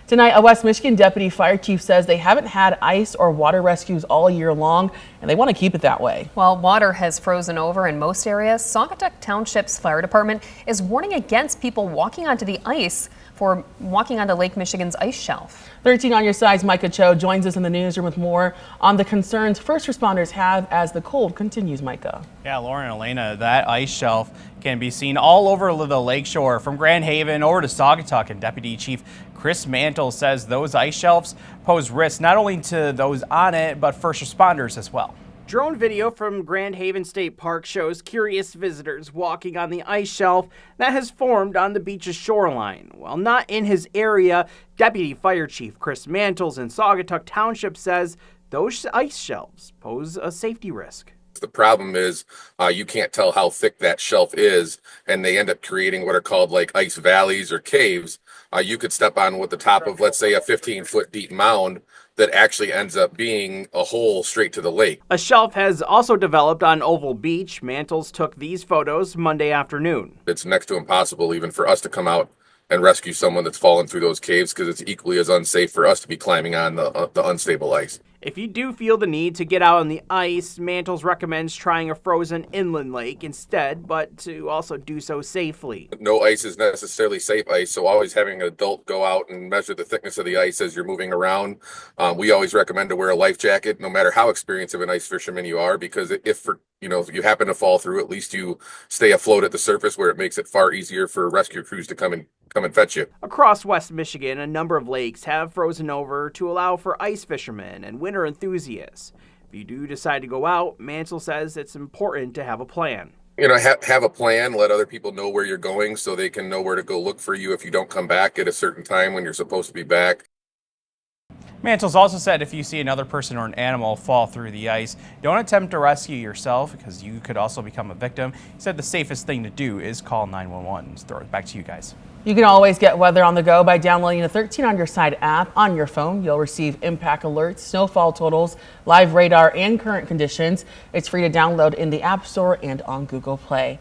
Tonight, a West Michigan deputy fire chief says they haven't had ice or water rescues all year long, and they want to keep it that way. While water has frozen over in most areas, Saugatuck Township's fire department is warning against people walking onto the ice for walking onto Lake Michigan's ice shelf. 13 on your side's Micah Cho joins us in the newsroom with more on the concerns first responders have as the cold continues. Micah. Yeah, Lauren and Elena, that ice shelf can be seen all over the Lakeshore from Grand Haven over to Saugatuck, and Deputy Chief Chris Mantle says those ice shelves pose risks not only to those on it, but first responders as well. Drone video from Grand Haven State Park shows curious visitors walking on the ice shelf that has formed on the beach's shoreline. While not in his area, Deputy Fire Chief Chris Mantles in Saugatuck Township says those ice shelves pose a safety risk. The problem is you can't tell how thick that shelf is, and they end up creating what are called like ice valleys or caves. You could step on with the top of, let's say, a 15-foot deep mound that actually ends up being a hole straight to the lake. A shelf has also developed on Oval Beach. Mantles took these photos Monday afternoon. It's next to impossible even for us to come out and rescue someone that's fallen through those caves, because it's equally as unsafe for us to be climbing on the unstable ice. If you do feel the need to get out on the ice, Mantles recommends trying a frozen inland lake instead, but to also do so safely. No ice is necessarily safe ice, so always having an adult go out and measure the thickness of the ice as you're moving around. We always recommend to wear a life jacket, no matter how experienced of an ice fisherman you are, because if you happen to fall through, at least you stay afloat at the surface, where it makes it far easier for rescue crews to come and fetch you. Across West Michigan, a number of lakes have frozen over to allow for ice fishermen and winter enthusiasts. If you do decide to go out, Mansell says it's important to have a plan. Have a plan, let other people know where you're going so they can know where to go look for you if you don't come back at a certain time when you're supposed to be back. Mantles also said if you see another person or an animal fall through the ice, don't attempt to rescue yourself, because you could also become a victim. He said the safest thing to do is call 911. Let's throw it back to you guys. You can always get weather on the go by downloading the 13 on your side app on your phone. You'll receive impact alerts, snowfall totals, live radar, and current conditions. It's free to download in the App Store and on Google Play.